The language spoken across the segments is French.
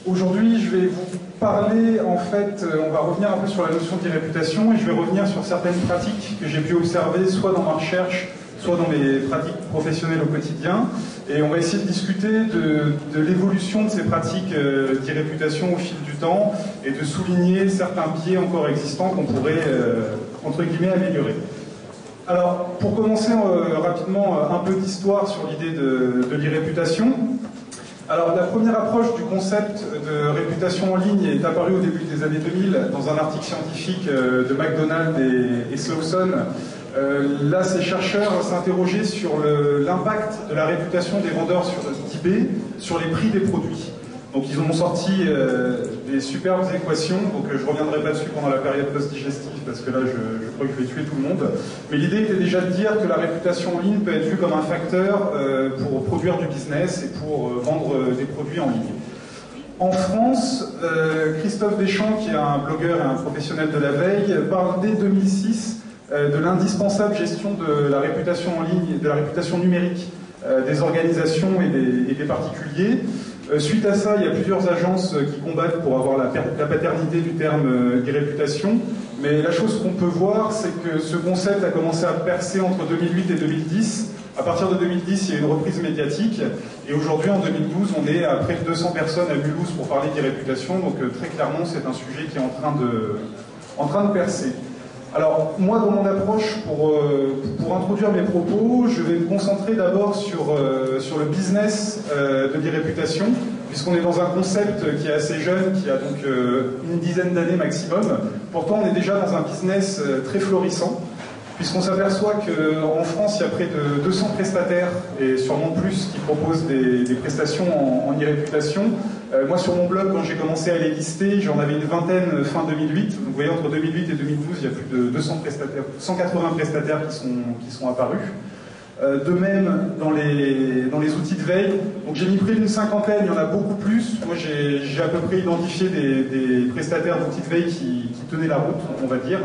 Aujourd'hui, je vais vous parler, en fait, on va revenir un peu sur la notion d'e-réputation et je vais revenir sur certaines pratiques que j'ai pu observer soit dans ma recherche, soit dans mes pratiques professionnelles au quotidien. Et on va essayer de discuter de l'évolution de ces pratiques d'e-réputation au fil du temps et de souligner certains biais encore existants qu'on pourrait, entre guillemets, améliorer. Alors, pour commencer rapidement, un peu d'histoire sur l'idée de l'e-réputation. Alors, la première approche du concept de réputation en ligne est apparue au début des années 2000 dans un article scientifique de McDonald et Slawson. Là, ces chercheurs s'interrogeaient sur l'impact de la réputation des vendeurs sur eBay sur les prix des produits. Donc, ils ont sorti des superbes équations, donc je ne reviendrai pas dessus pendant la période post-digestive, parce que là, je crois que je vais tuer tout le monde. Mais l'idée était déjà de dire que la réputation en ligne peut être vue comme un facteur pour produire du business et pour vendre des produits en ligne. En France, Christophe Deschamps, qui est un blogueur et un professionnel de la veille, parle dès 2006 de l'indispensable gestion de la réputation en ligne, de la réputation numérique des organisations et des particuliers. Suite à ça, il y a plusieurs agences qui combattent pour avoir la paternité du terme e-réputation. Mais la chose qu'on peut voir, c'est que ce concept a commencé à percer entre 2008 et 2010. À partir de 2010, il y a une reprise médiatique. Et aujourd'hui, en 2012, on est à près de 200 personnes à Mulhouse pour parler d'e-réputation. Donc très clairement, c'est un sujet qui est en train de percer. Alors, moi, dans mon approche, pour introduire mes propos, je vais me concentrer d'abord sur le business de l'e-réputation, puisqu'on est dans un concept qui est assez jeune, qui a donc une dizaine d'années maximum. Pourtant, on est déjà dans un business très florissant, puisqu'on s'aperçoit qu'en France, il y a près de 200 prestataires, et sûrement plus, qui proposent des prestations en e-réputation. Moi, sur mon blog, quand j'ai commencé à les lister, j'en avais une vingtaine fin 2008. Donc, vous voyez, entre 2008 et 2012, il y a plus de 200 prestataires, 180 prestataires qui sont apparus. De même, dans les outils de veille, donc j'ai mis près d'une cinquantaine, il y en a beaucoup plus. Moi, j'ai à peu près identifié des prestataires d'outils de veille qui tenaient la route, on va dire.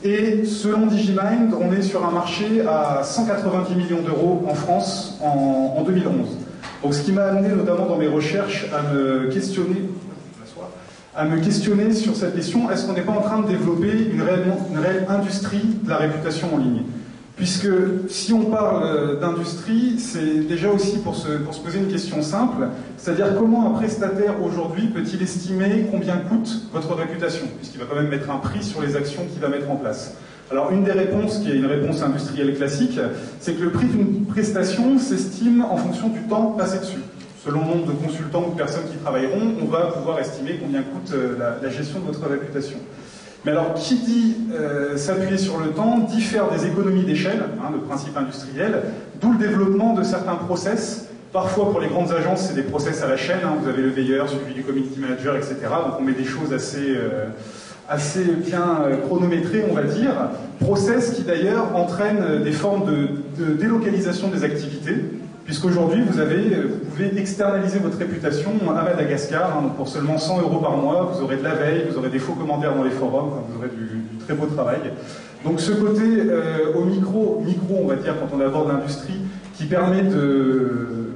Et selon Digimind, on est sur un marché à 190 millions d'euros en France en 2011. Donc ce qui m'a amené notamment dans mes recherches à me questionner sur cette question, est-ce qu'on n'est pas en train de développer une réelle industrie de la réputation en ligne? Puisque si on parle d'industrie, c'est déjà aussi pour se poser une question simple, c'est-à-dire comment un prestataire aujourd'hui peut-il estimer combien coûte votre réputation, puisqu'il va quand même mettre un prix sur les actions qu'il va mettre en place. Alors une des réponses, qui est une réponse industrielle classique, c'est que le prix d'une prestation s'estime en fonction du temps passé dessus. Selon le nombre de consultants ou de personnes qui travailleront, on va pouvoir estimer combien coûte la gestion de votre réputation. Mais alors, qui dit s'appuyer sur le temps, dit faire des économies d'échelle, de principe industriel, d'où le développement de certains process. Parfois, pour les grandes agences, c'est des process à la chaîne, vous avez le veilleur, suivi du community manager, etc. Donc on met des choses assez bien chronométrées, on va dire. Process qui d'ailleurs entraînent des formes de délocalisation des activités, puisqu'aujourd'hui, vous pouvez externaliser votre réputation à Madagascar, donc pour seulement 100 € par mois, vous aurez de la veille, vous aurez des faux commentaires dans les forums, vous aurez du très beau travail. Donc ce côté au micro, on va dire, quand on aborde l'industrie, qui permet de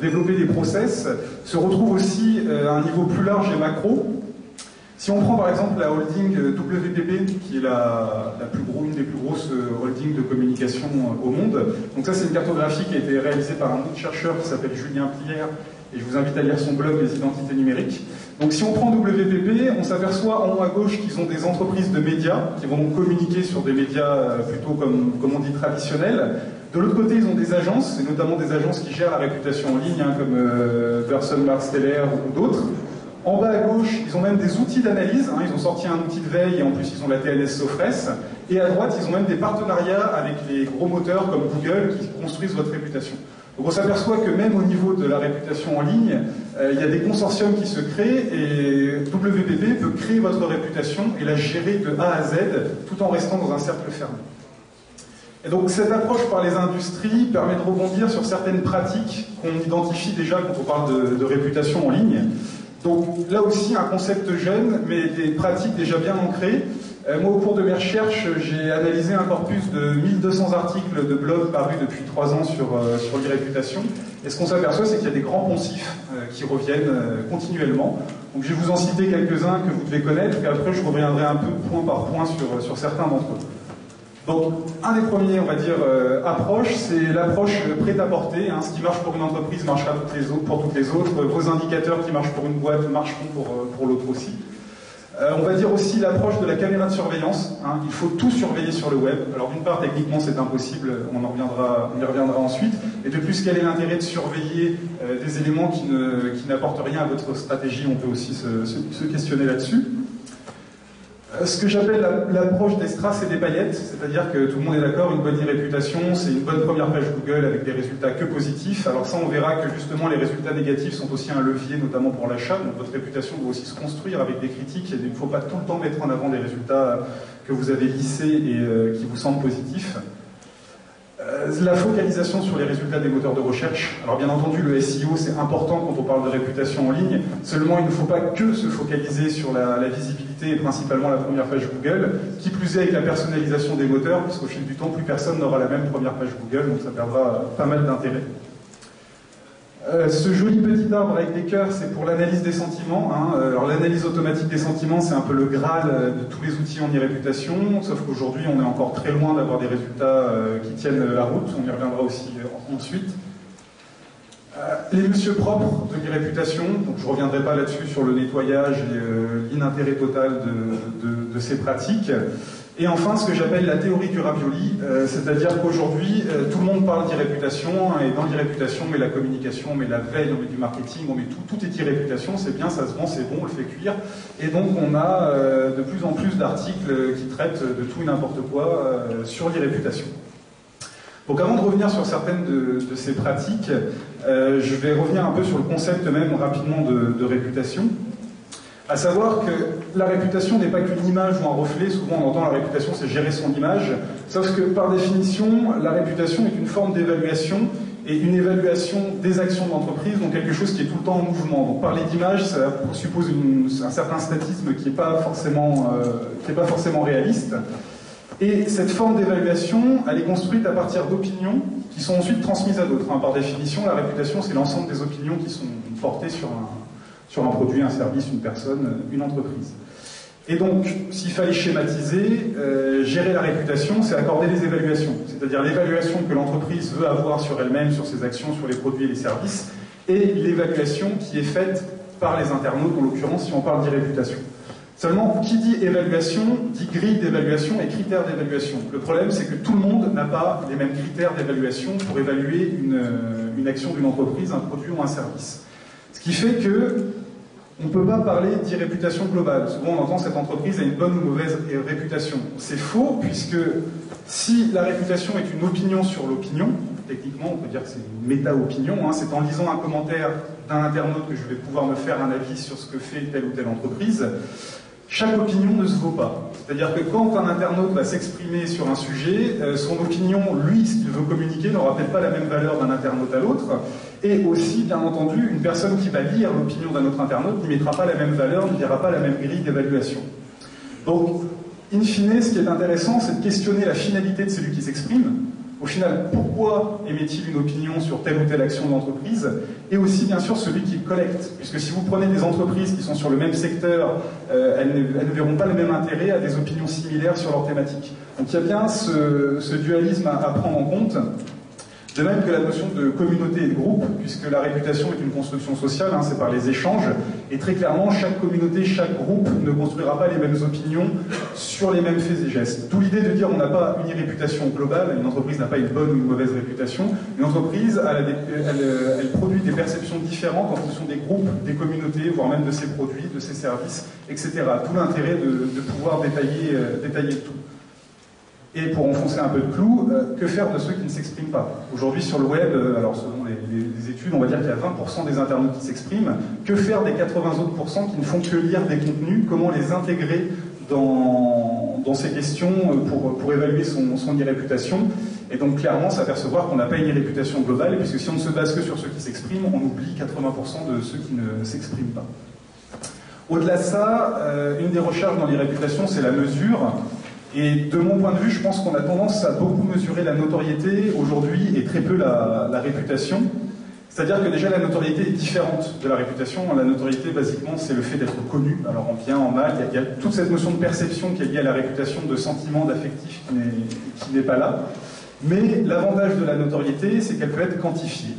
développer des process, se retrouve aussi à un niveau plus large et macro. Si on prend par exemple la holding WPP, qui est une des plus grosses holdings de communication au monde, donc ça c'est une cartographie qui a été réalisée par un autre chercheur qui s'appelle Julien Plière, et je vous invite à lire son blog Les Identités Numériques. Donc si on prend WPP, on s'aperçoit en haut à gauche qu'ils ont des entreprises de médias, qui vont donc communiquer sur des médias plutôt comme on dit traditionnels. De l'autre côté, ils ont des agences, et notamment des agences qui gèrent la réputation en ligne, comme Person Marsteller ou d'autres. En bas à gauche, ils ont même des outils d'analyse, ils ont sorti un outil de veille et en plus ils ont la TLS Sofres. Et à droite, ils ont même des partenariats avec les gros moteurs comme Google qui construisent votre réputation. Donc on s'aperçoit que même au niveau de la réputation en ligne, il y a des consortiums qui se créent et WPP peut créer votre réputation et la gérer de A à Z tout en restant dans un cercle fermé. Et donc cette approche par les industries permet de rebondir sur certaines pratiques qu'on identifie déjà quand on parle de réputation en ligne. Donc là aussi, un concept jeune, mais des pratiques déjà bien ancrées. Moi, au cours de mes recherches, j'ai analysé un corpus de 1200 articles de blog parus depuis 3 ans sur l'e-réputation. Et ce qu'on s'aperçoit, c'est qu'il y a des grands poncifs qui reviennent continuellement. Donc je vais vous en citer quelques-uns que vous devez connaître, et après je reviendrai un peu point par point sur certains d'entre eux. Donc, un des premiers, on va dire, approches, c'est l'approche prêt-à-porter. Ce qui marche pour une entreprise marchera pour toutes les autres. Vos indicateurs qui marchent pour une boîte marcheront pour l'autre aussi. On va dire aussi l'approche de la caméra de surveillance. Il faut tout surveiller sur le web. Alors d'une part, techniquement, c'est impossible, on y reviendra ensuite. Et de plus, quel est l'intérêt de surveiller des éléments qui n'apportent rien à votre stratégie? On peut aussi se questionner là-dessus. Ce que j'appelle l'approche des strass et des paillettes, c'est-à-dire que tout le monde est d'accord, une bonne e-réputation, c'est une bonne première page Google avec des résultats que positifs. Alors ça, on verra que justement les résultats négatifs sont aussi un levier, notamment pour l'achat. Donc votre réputation doit aussi se construire avec des critiques. Il ne faut pas tout le temps mettre en avant des résultats que vous avez lissés et qui vous semblent positifs. La focalisation sur les résultats des moteurs de recherche. Alors bien entendu, le SEO, c'est important quand on parle de réputation en ligne. Seulement, il ne faut pas que se focaliser sur la visibilité et principalement la première page Google. Qui plus est avec la personnalisation des moteurs, puisqu'au fil du temps, plus personne n'aura la même première page Google, donc ça perdra pas mal d'intérêt. Ce joli petit arbre avec des cœurs, c'est pour l'analyse des sentiments. Alors l'analyse automatique des sentiments, c'est un peu le Graal de tous les outils en e-réputation, sauf qu'aujourd'hui, on est encore très loin d'avoir des résultats qui tiennent la route. On y reviendra aussi ensuite. Les monsieur propres de l'e-réputation, donc je ne reviendrai pas là-dessus sur le nettoyage et l'inintérêt total de ces pratiques. Et enfin, ce que j'appelle la théorie du ravioli, c'est-à-dire qu'aujourd'hui, tout le monde parle d'e-réputation, et dans l'e-réputation, on met la communication, on met la veille, on met du marketing, on met tout est e-réputation, c'est bien, ça se vend, c'est bon, on le fait cuire. Et donc, on a de plus en plus d'articles qui traitent de tout et n'importe quoi sur l'e-réputation. Donc avant de revenir sur certaines de ces pratiques, je vais revenir un peu sur le concept même rapidement de réputation. À savoir que la réputation n'est pas qu'une image ou un reflet. Souvent on entend la réputation c'est gérer son image, sauf que par définition la réputation est une forme d'évaluation et une évaluation des actions de l'entreprise, donc quelque chose qui est tout le temps en mouvement. Donc parler d'image, ça suppose un certain statisme qui n'est pas forcément réaliste. Et cette forme d'évaluation, elle est construite à partir d'opinions qui sont ensuite transmises à d'autres. Par définition, la réputation, c'est l'ensemble des opinions qui sont portées sur un produit, un service, une personne, une entreprise. Et donc, s'il fallait schématiser, gérer la réputation, c'est accorder les évaluations. C'est-à-dire l'évaluation que l'entreprise veut avoir sur elle-même, sur ses actions, sur les produits et les services, et l'évaluation qui est faite par les internautes, en l'occurrence, si on parle d'e-réputation. Seulement, qui dit évaluation, dit grille d'évaluation et critères d'évaluation. Le problème, c'est que tout le monde n'a pas les mêmes critères d'évaluation pour évaluer une action d'une entreprise, un produit ou un service. Ce qui fait que on ne peut pas parler d'e-réputation globale. Souvent, on entend cette entreprise a une bonne ou mauvaise réputation. C'est faux, puisque si la réputation est une opinion sur l'opinion, techniquement, on peut dire que c'est une méta-opinion, c'est en lisant un commentaire d'un internaute que je vais pouvoir me faire un avis sur ce que fait telle ou telle entreprise. Chaque opinion ne se vaut pas. C'est-à-dire que quand un internaute va s'exprimer sur un sujet, son opinion, lui, ce qu'il veut communiquer, n'aura peut-être pas la même valeur d'un internaute à l'autre. Et aussi, bien entendu, une personne qui va lire l'opinion d'un autre internaute n'y mettra pas la même valeur, ne dira pas la même grille d'évaluation. Donc, in fine, ce qui est intéressant, c'est de questionner la finalité de celui qui s'exprime. Au final, pourquoi émet-il une opinion sur telle ou telle action de l'entreprise? Et aussi, bien sûr, celui qui collecte. Puisque si vous prenez des entreprises qui sont sur le même secteur, elles ne verront pas le même intérêt à des opinions similaires sur leur thématique. Donc il y a bien ce dualisme à prendre en compte. De même que la notion de communauté et de groupe, puisque la réputation est une construction sociale, c'est par les échanges, et très clairement, chaque communauté, chaque groupe ne construira pas les mêmes opinions sur les mêmes faits et gestes. D'où l'idée de dire on n'a pas une réputation globale, une entreprise n'a pas une bonne ou une mauvaise réputation, une entreprise, elle produit des perceptions différentes en fonction des groupes, des communautés, voire même de ses produits, de ses services, etc. Tout l'intérêt de pouvoir détailler le tout. Et pour enfoncer un peu de clou, que faire de ceux qui ne s'expriment pas? Aujourd'hui sur le web, alors selon les études, on va dire qu'il y a 20% des internautes qui s'expriment. Que faire des 80 autres % qui ne font que lire des contenus? Comment les intégrer dans ces questions pour évaluer son e-réputation? Et donc clairement s'apercevoir qu'on n'a pas une e-réputation globale, puisque si on ne se base que sur ceux qui s'expriment, on oublie 80% de ceux qui ne s'expriment pas. Au-delà de ça, une des recherches dans les réputations, c'est la mesure. Et de mon point de vue, je pense qu'on a tendance à beaucoup mesurer la notoriété aujourd'hui et très peu la réputation. C'est-à-dire que déjà la notoriété est différente de la réputation. La notoriété, basiquement, c'est le fait d'être connu. Alors en bien, en mal, il y a toute cette notion de perception qui est liée à la réputation, de sentiment, d'affectif qui n'est pas là. Mais l'avantage de la notoriété, c'est qu'elle peut être quantifiée.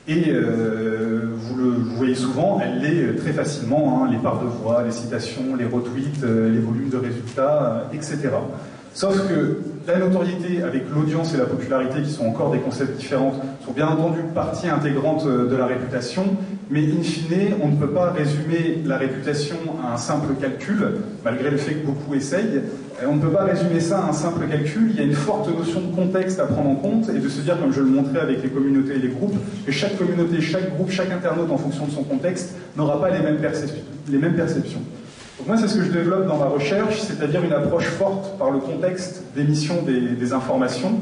Et vous voyez souvent, elle l'est très facilement, hein, les parts de voix, les citations, les retweets, les volumes de résultats, etc. Sauf que la notoriété avec l'audience et la popularité, qui sont encore des concepts différents, sont bien entendu partie intégrante de la réputation, mais in fine, on ne peut pas résumer la réputation à un simple calcul, malgré le fait que beaucoup essayent. On ne peut pas résumer ça à un simple calcul. Il y a une forte notion de contexte à prendre en compte et de se dire, comme je le montrais avec les communautés et les groupes, que chaque communauté, chaque groupe, chaque internaute, en fonction de son contexte, n'aura pas les mêmes perceptions. Donc moi, c'est ce que je développe dans ma recherche, c'est-à-dire une approche forte par le contexte d'émission des informations.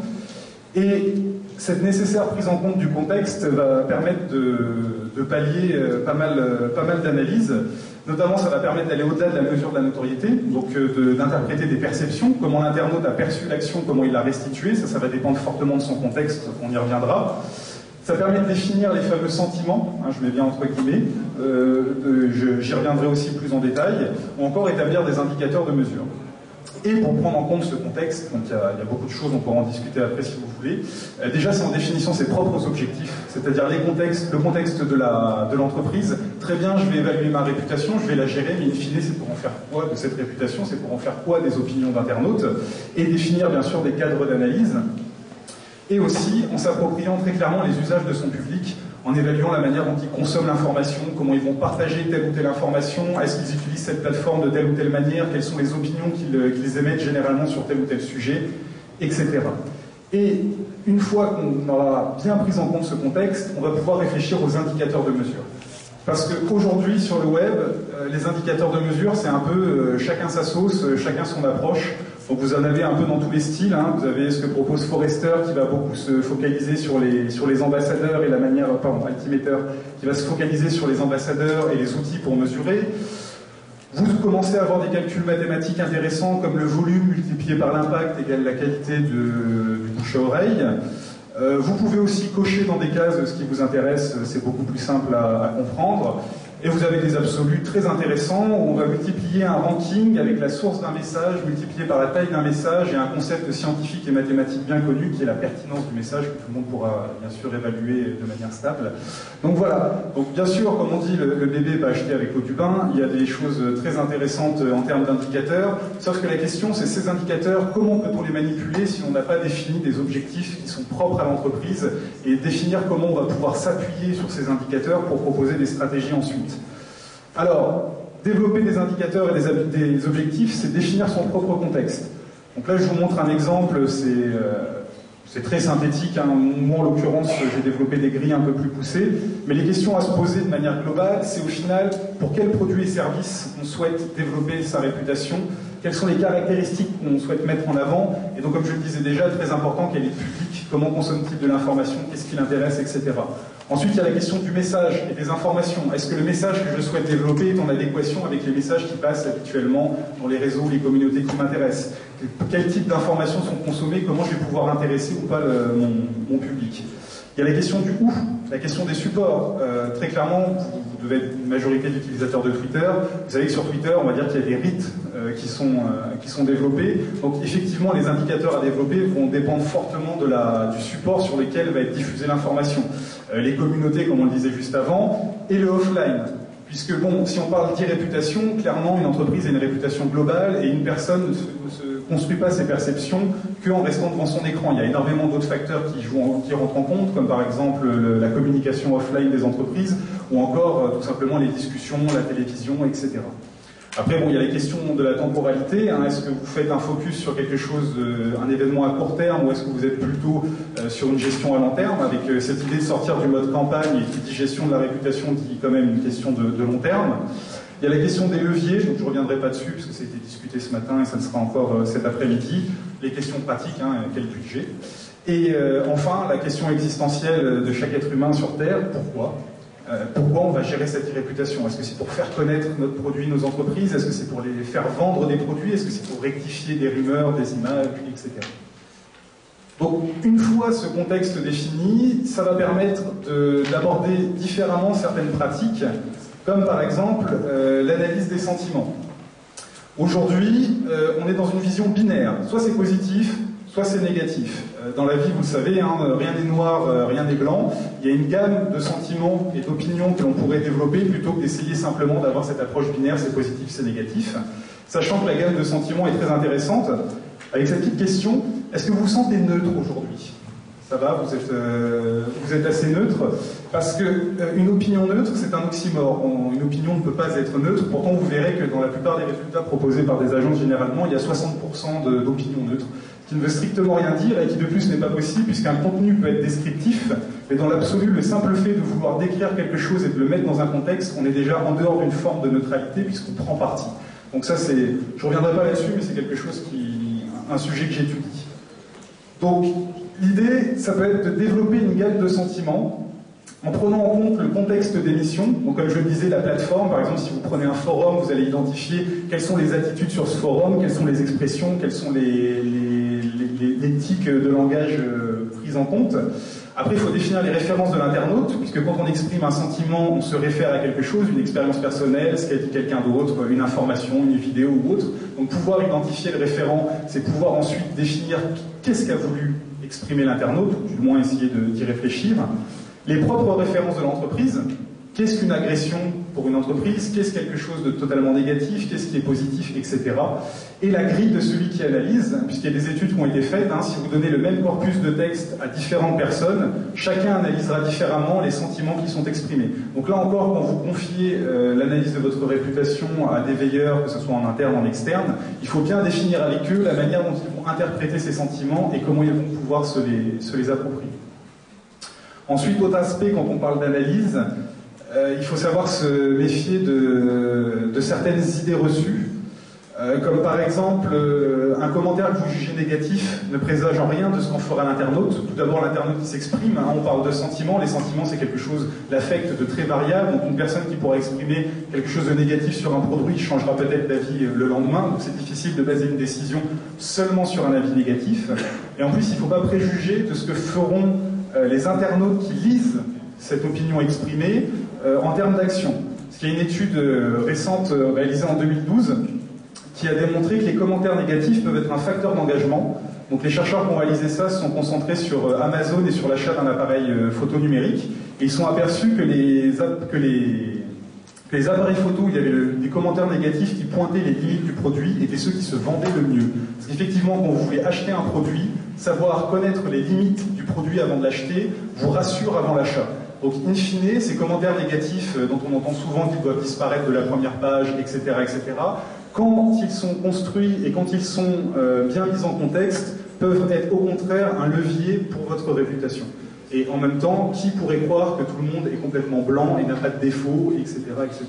Et cette nécessaire prise en compte du contexte va permettre de pallier pas mal d'analyses. Notamment, ça va permettre d'aller au-delà de la mesure de la notoriété, donc d'interpréter des perceptions, comment l'internaute a perçu l'action, comment il l'a restituée, ça va dépendre fortement de son contexte, on y reviendra. Ça permet de définir les fameux sentiments, hein, je mets bien entre guillemets, j'y reviendrai aussi plus en détail, ou encore établir des indicateurs de mesure. Et pour prendre en compte ce contexte, donc il y a beaucoup de choses, on pourra en discuter après si vous voulez, déjà c'est en définissant ses propres objectifs, c'est-à-dire le contexte de l'entreprise. Très bien, je vais évaluer ma réputation, je vais la gérer, mais in fine, c'est pour en faire quoi de cette réputation, c'est pour en faire quoi des opinions d'internautes, et définir bien sûr des cadres d'analyse, et aussi en s'appropriant très clairement les usages de son public, en évaluant la manière dont ils consomment l'information, comment ils vont partager telle ou telle information, est-ce qu'ils utilisent cette plateforme de telle ou telle manière, quelles sont les opinions qu'ils émettent généralement sur tel ou tel sujet, etc. Et une fois qu'on aura bien pris en compte ce contexte, on va pouvoir réfléchir aux indicateurs de mesure. Parce qu'aujourd'hui, sur le web, les indicateurs de mesure, c'est un peu chacun sa sauce, chacun son approche. Donc vous en avez un peu dans tous les styles, hein. Vous avez ce que propose Forrester qui va beaucoup se focaliser sur les ambassadeurs et la manière, pardon, Altimeter, qui va se focaliser sur les ambassadeurs et les outils pour mesurer. Vous commencez à avoir des calculs mathématiques intéressants comme le volume multiplié par l'impact égale la qualité du bouche à oreille. Vous pouvez aussi cocher dans des cases ce qui vous intéresse, c'est beaucoup plus simple à comprendre. Et vous avez des absolus très intéressants où on va multiplier un ranking avec la source d'un message multiplié par la taille d'un message et un concept scientifique et mathématique bien connu qui est la pertinence du message que tout le monde pourra bien sûr évaluer de manière stable. Donc voilà, donc bien sûr, comme on dit, le bébé pas acheté avec l'eau du bain, il y a des choses très intéressantes en termes d'indicateurs, sauf que la question c'est ces indicateurs, comment peut-on les manipuler si on n'a pas défini des objectifs qui sont propres à l'entreprise et définir comment on va pouvoir s'appuyer sur ces indicateurs pour proposer des stratégies ensuite. Alors, développer des indicateurs et des objectifs, c'est définir son propre contexte. Donc là, je vous montre un exemple, c'est très synthétique. Hein. Moi, en l'occurrence, j'ai développé des grilles un peu plus poussées. Mais les questions à se poser de manière globale, c'est au final, pour quels produits et services on souhaite développer sa réputation, quelles sont les caractéristiques qu'on souhaite mettre en avant. Et donc, comme je le disais déjà, très important, quel est le public, comment consomme-t-il de l'information, qu'est-ce qui l'intéresse, etc. Ensuite, il y a la question du message et des informations. Est-ce que le message que je souhaite développer est en adéquation avec les messages qui passent habituellement dans les réseaux, les communautés qui m'intéressent? Quel type d'informations sont consommées? Comment je vais pouvoir intéresser ou pas mon public? Il y a la question du où, la question des supports. Très clairement, vous devez être une majorité d'utilisateurs de Twitter. Vous savez que sur Twitter, on va dire qu'il y a des rites qui sont développés. Donc effectivement, les indicateurs à développer vont dépendre fortement du support sur lequel va être diffusée l'information. Les communautés, comme on le disait juste avant, et le offline. Puisque, bon, si on parle d'e-réputation, clairement, une entreprise a une réputation globale et une personne ne se construit pas ses perceptions qu'en restant devant son écran. Il y a énormément d'autres facteurs qui rentrent en compte, comme par exemple la communication offline des entreprises, ou encore tout simplement les discussions, la télévision, etc. Après, bon, il y a la question de la temporalité. Hein. Est-ce que vous faites un focus sur quelque chose, un événement à court terme, ou est-ce que vous êtes plutôt sur une gestion à long terme, avec cette idée de sortir du mode campagne et qui dit gestion de la réputation, qui est quand même une question de long terme. Il y a la question des leviers, donc je ne reviendrai pas dessus, parce que ça a été discuté ce matin et ça le sera encore cet après-midi. Les questions pratiques, hein, quel budget. Et enfin, la question existentielle de chaque être humain sur Terre, pourquoi ? Pourquoi on va gérer cette réputation? Est-ce que c'est pour faire connaître notre produit, nos entreprises? Est-ce que c'est pour les faire vendre des produits? Est-ce que c'est pour rectifier des rumeurs, des images, etc. Donc, une fois ce contexte défini, ça va permettre d'aborder différemment certaines pratiques, comme par exemple l'analyse des sentiments. Aujourd'hui, on est dans une vision binaire. Soit c'est positif, soit c'est négatif. Dans la vie, vous le savez, hein, rien n'est noir, rien n'est blanc. Il y a une gamme de sentiments et d'opinions que l'on pourrait développer plutôt que d'essayer simplement d'avoir cette approche binaire, c'est positif, c'est négatif. Sachant que la gamme de sentiments est très intéressante, avec cette petite question, est-ce que vous vous sentez neutre aujourd'hui? Ça va, vous êtes assez neutre? Parce qu'une opinion neutre, c'est un oxymore. Une opinion ne peut pas être neutre. Pourtant, vous verrez que dans la plupart des résultats proposés par des agences, généralement, il y a 60% d'opinions neutres. Ce qui ne veut strictement rien dire et qui de plus n'est pas possible puisqu'un contenu peut être descriptif, mais dans l'absolu, le simple fait de vouloir décrire quelque chose et de le mettre dans un contexte, on est déjà en dehors d'une forme de neutralité puisqu'on prend parti. Donc ça, je ne reviendrai pas là-dessus, mais c'est quelque chose un sujet que j'étudie. Donc, l'idée, ça peut être de développer une gamme de sentiments en prenant en compte le contexte d'émission. Donc, comme je le disais, la plateforme, par exemple, si vous prenez un forum, vous allez identifier quelles sont les attitudes sur ce forum, quelles sont les expressions, quelles sont les tics de langage prises en compte. Après, il faut définir les références de l'internaute, puisque quand on exprime un sentiment, on se réfère à quelque chose, une expérience personnelle, ce qu'a dit quelqu'un d'autre, une information, une vidéo ou autre. Donc pouvoir identifier le référent, c'est pouvoir ensuite définir qu'est-ce qu'a voulu exprimer l'internaute, ou du moins essayer d'y réfléchir. Les propres références de l'entreprise, qu'est-ce qu'une agression pour une entreprise, qu'est-ce quelque chose de totalement négatif, qu'est-ce qui est positif, etc. Et la grille de celui qui analyse, puisqu'il y a des études qui ont été faites, hein, si vous donnez le même corpus de texte à différentes personnes, chacun analysera différemment les sentiments qui sont exprimés. Donc là encore, quand vous confiez l'analyse de votre réputation à des veilleurs, que ce soit en interne ou en externe, il faut bien définir avec eux la manière dont ils vont interpréter ces sentiments et comment ils vont pouvoir se les approprier. Ensuite, autre aspect, quand on parle d'analyse, il faut savoir se méfier de certaines idées reçues, comme par exemple un commentaire que vous jugez négatif ne présage en rien de ce qu'en fera l'internaute. Tout d'abord, l'internaute qui s'exprime, hein, on parle de sentiments, les sentiments c'est quelque chose, l'affect de très variable, donc une personne qui pourra exprimer quelque chose de négatif sur un produit changera peut-être d'avis le lendemain, donc c'est difficile de baser une décision seulement sur un avis négatif. Et en plus, il ne faut pas préjuger de ce que feront les internautes qui lisent cette opinion exprimée en termes d'action. Parce qu'il y a une étude récente réalisée en 2012 qui a démontré que les commentaires négatifs peuvent être un facteur d'engagement. Donc les chercheurs qui ont réalisé ça se sont concentrés sur Amazon et sur l'achat d'un appareil photo numérique. Et ils sont aperçus que les appareils photo où il y avait des commentaires négatifs qui pointaient les limites du produit étaient ceux qui se vendaient le mieux. Parce qu'effectivement, quand vous voulez acheter un produit, savoir connaître les limites du produit avant de l'acheter vous rassure avant l'achat. Donc, in fine, ces commentaires négatifs dont on entend souvent qu'ils doivent disparaître de la première page, etc., quand ils sont construits et quand ils sont bien mis en contexte, peuvent être au contraire un levier pour votre réputation. Et en même temps, qui pourrait croire que tout le monde est complètement blanc et n'a pas de défaut, etc., etc.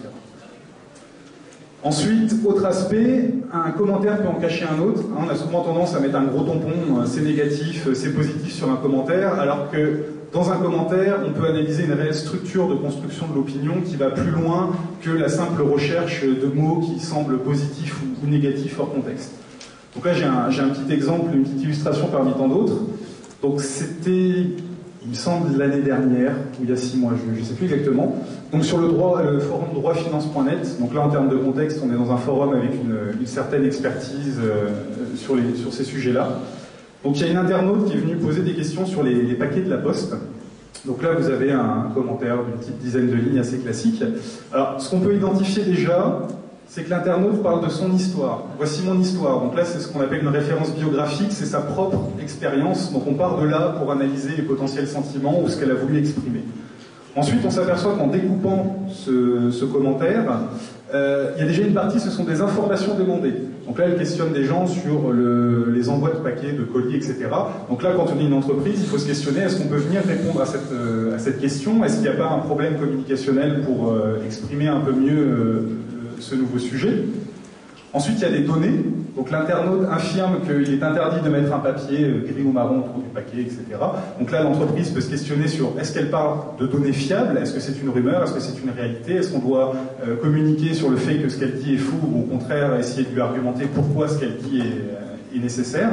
Ensuite, autre aspect, un commentaire peut en cacher un autre. On a souvent tendance à mettre un gros tampon, c'est négatif, c'est positif sur un commentaire, alors que dans un commentaire, on peut analyser une réelle structure de construction de l'opinion qui va plus loin que la simple recherche de mots qui semblent positifs ou négatifs hors contexte. Donc là, j'ai un petit exemple, une petite illustration parmi tant d'autres. Donc c'était, il me semble, l'année dernière, ou il y a 6 mois, je ne sais plus exactement. Donc sur le forum droitfinance.net, donc là en termes de contexte, on est dans un forum avec une certaine expertise sur ces sujets-là. Donc il y a une internaute qui est venue poser des questions sur les paquets de la Poste. Donc là vous avez un commentaire d'une petite dizaine de lignes assez classique. Alors ce qu'on peut identifier déjà, c'est que l'internaute parle de son histoire. Voici mon histoire. Donc là c'est ce qu'on appelle une référence biographique, c'est sa propre expérience. Donc on part de là pour analyser les potentiels sentiments ou ce qu'elle a voulu exprimer. Ensuite on s'aperçoit qu'en découpant ce commentaire, il y a déjà une partie, ce sont des informations demandées. Donc là, elle questionne des gens sur les envois de paquets, de colis, etc. Donc là, quand on est une entreprise, il faut se questionner, est-ce qu'on peut venir répondre à cette question? Est-ce qu'il n'y a pas un problème communicationnel pour exprimer un peu mieux ce nouveau sujet? Ensuite, il y a des données. Donc l'internaute infirme qu'il est interdit de mettre un papier gris ou marron autour du paquet, etc. Donc là, l'entreprise peut se questionner sur est-ce qu'elle parle de données fiables, est-ce que c'est une rumeur, est-ce que c'est une réalité, est-ce qu'on doit communiquer sur le fait que ce qu'elle dit est fou, ou au contraire essayer de lui argumenter pourquoi ce qu'elle dit est nécessaire.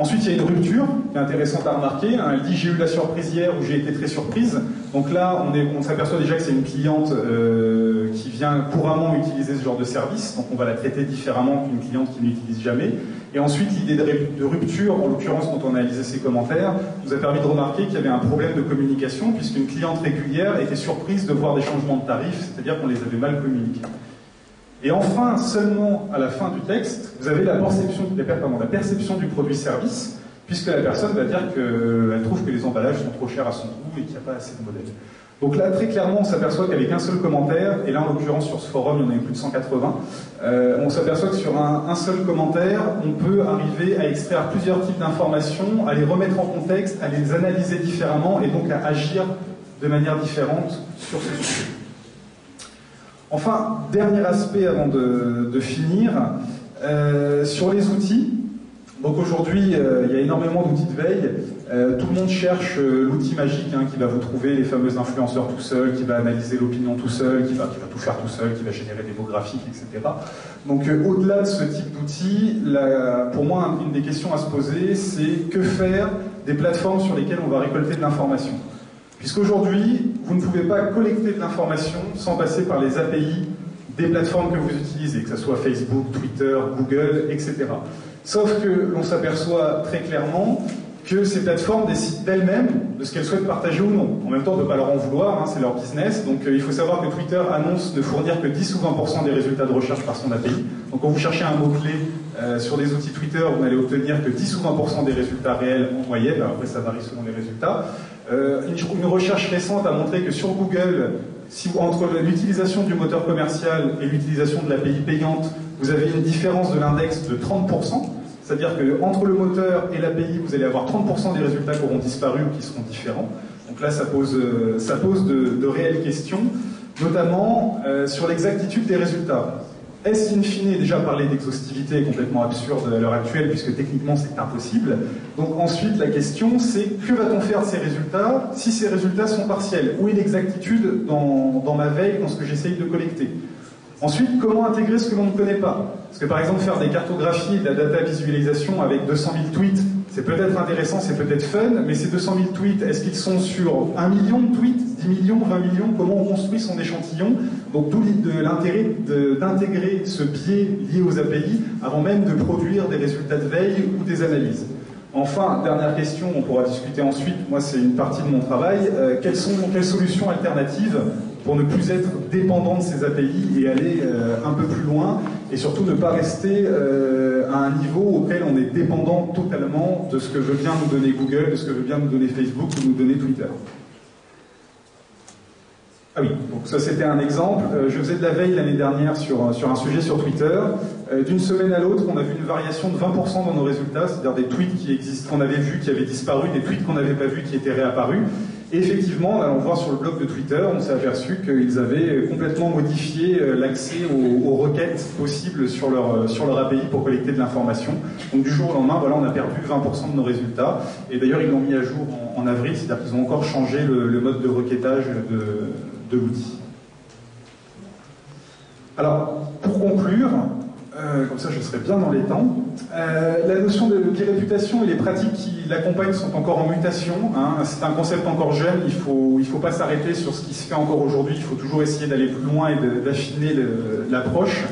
Ensuite, il y a une rupture qui est intéressante à remarquer. Elle dit « j'ai eu la surprise hier » ou « j'ai été très surprise ». Donc là, on s'aperçoit déjà que c'est une cliente qui vient couramment utiliser ce genre de service. Donc on va la traiter différemment qu'une cliente qui n'utilise jamais. Et ensuite, l'idée de rupture, en l'occurrence quand on a analysé ses commentaires, nous a permis de remarquer qu'il y avait un problème de communication puisqu'une cliente régulière était surprise de voir des changements de tarifs, c'est-à-dire qu'on les avait mal communiqués. Et enfin, seulement à la fin du texte, vous avez la perception du produit-service, puisque la personne va dire qu'elle trouve que les emballages sont trop chers à son goût et qu'il n'y a pas assez de modèles. Donc là, très clairement, on s'aperçoit qu'avec un seul commentaire, et là en l'occurrence sur ce forum, il y en a eu plus de 180, on s'aperçoit que sur un seul commentaire, on peut arriver à extraire plusieurs types d'informations, à les remettre en contexte, à les analyser différemment et donc à agir de manière différente sur ce sujet. Enfin, dernier aspect avant de finir, sur les outils. Donc aujourd'hui, il y a énormément d'outils de veille. Tout le monde cherche l'outil magique qui va vous trouver les fameux influenceurs tout seul, qui va analyser l'opinion tout seul, qui va tout faire tout seul, qui va générer des beaux graphiques, etc. Donc au-delà de ce type d'outils, pour moi, une des questions à se poser, c'est que faire des plateformes sur lesquelles on va récolter de l'information. Puisqu'aujourd'hui, vous ne pouvez pas collecter de l'information sans passer par les API des plateformes que vous utilisez, que ce soit Facebook, Twitter, Google, etc. Sauf que l'on s'aperçoit très clairement que ces plateformes décident d'elles-mêmes de ce qu'elles souhaitent partager ou non. En même temps, on ne peut pas leur en vouloir, c'est leur business. Donc il faut savoir que Twitter annonce ne fournir que 10 ou 20% des résultats de recherche par son API. Donc quand vous cherchez un mot-clé sur des outils Twitter, vous n'allez obtenir que 10 ou 20% des résultats réels en moyenne. Après, ça varie selon les résultats. Une recherche récente a montré que sur Google, entre l'utilisation du moteur commercial et l'utilisation de l'API payante, vous avez une différence de l'index de 30%. C'est-à-dire qu'entre le moteur et l'API, vous allez avoir 30% des résultats qui auront disparu ou qui seront différents. Donc là, ça pose de réelles questions, notamment sur l'exactitude des résultats. Est-ce in fine, déjà parler d'exhaustivité est complètement absurde à l'heure actuelle, puisque techniquement c'est impossible. Donc ensuite, la question c'est que va-t-on faire de ces résultats si ces résultats sont partiels? Où est l'exactitude dans ma veille, dans ce que j'essaye de collecter? Ensuite, comment intégrer ce que l'on ne connaît pas? Parce que par exemple, faire des cartographies et de la data visualisation avec 200 000 tweets, c'est peut-être intéressant, c'est peut-être fun, mais ces 200 000 tweets, est-ce qu'ils sont sur 1 million de tweets, 10 millions, 20 millions? Comment on construit son échantillon? Donc d'où l'intérêt d'intégrer ce biais lié aux API avant même de produire des résultats de veille ou des analyses. Enfin, dernière question, on pourra discuter ensuite, moi c'est une partie de mon travail, quelles solutions alternatives pour ne plus être dépendant de ces API et aller un peu plus loin, et surtout ne pas rester à un niveau auquel on est dépendant totalement de ce que veut bien nous donner Google, de ce que veut bien nous donner Facebook ou nous donner Twitter. Ah oui, donc ça c'était un exemple. Je faisais de la veille l'année dernière sur un sujet sur Twitter. D'une semaine à l'autre, on a vu une variation de 20% dans nos résultats, c'est-à-dire des tweets qui existent, qu'on avait vus, qui avaient disparu, des tweets qu'on n'avait pas vus, qui étaient réapparus. Et effectivement, en allant voir sur le blog de Twitter, on s'est aperçu qu'ils avaient complètement modifié l'accès aux requêtes possibles sur leur API pour collecter de l'information. Donc du jour au lendemain, voilà, on a perdu 20% de nos résultats. Et d'ailleurs, ils l'ont mis à jour en avril, c'est-à-dire qu'ils ont encore changé le mode de requêtage de l'outil. Alors, pour conclure, comme ça je serai bien dans les temps, la notion d'e-réputation et les pratiques qui l'accompagnent sont encore en mutation. C'est un concept encore jeune, il faut pas s'arrêter sur ce qui se fait encore aujourd'hui, il faut toujours essayer d'aller plus loin et d'affiner l'approche.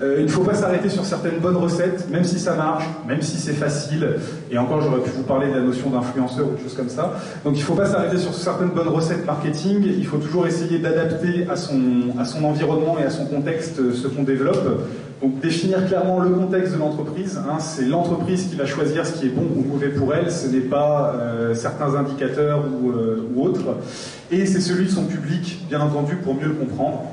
Il ne faut pas s'arrêter sur certaines bonnes recettes, même si ça marche, même si c'est facile. Et encore, j'aurais pu vous parler de la notion d'influenceur ou de choses comme ça. Donc il ne faut pas s'arrêter sur certaines bonnes recettes marketing. Il faut toujours essayer d'adapter à son environnement et à son contexte ce qu'on développe. Donc définir clairement le contexte de l'entreprise. C'est l'entreprise qui va choisir ce qui est bon ou mauvais pour elle. Ce n'est pas certains indicateurs ou autres. Et c'est celui de son public, bien entendu, pour mieux le comprendre.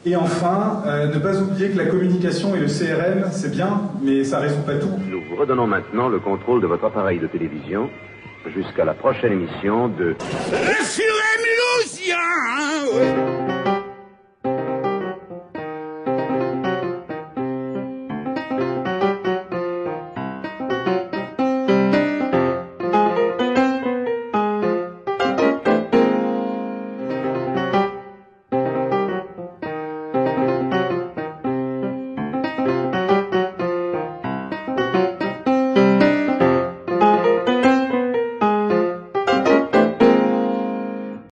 Et enfin, ne pas oublier que la communication et le CRM, c'est bien, mais ça ne résout pas tout. Nous vous redonnons maintenant le contrôle de votre appareil de télévision jusqu'à la prochaine émission de...